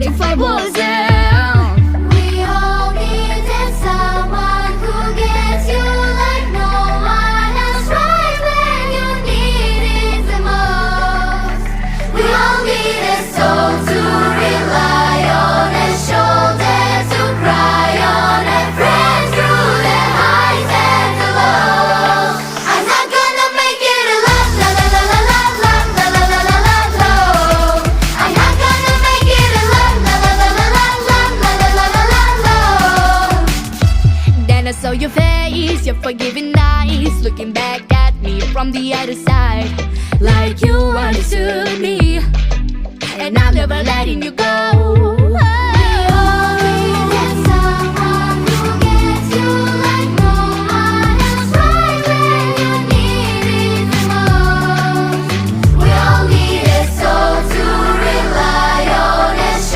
if I wasn't. We all needed someone who gets you like no one else, right when you need it the most. We all need a soul to rely on, a shoulder to cry on, a friend through the highs and the lows. I'm not gonna make it alone, la la la la la la la la la la la la. I'm not gonna make it alone, la la la la la la la la la la la. Then I saw your face, your forgiving eyes, looking back at me from the other side, like you understood me, and I'm never letting you go.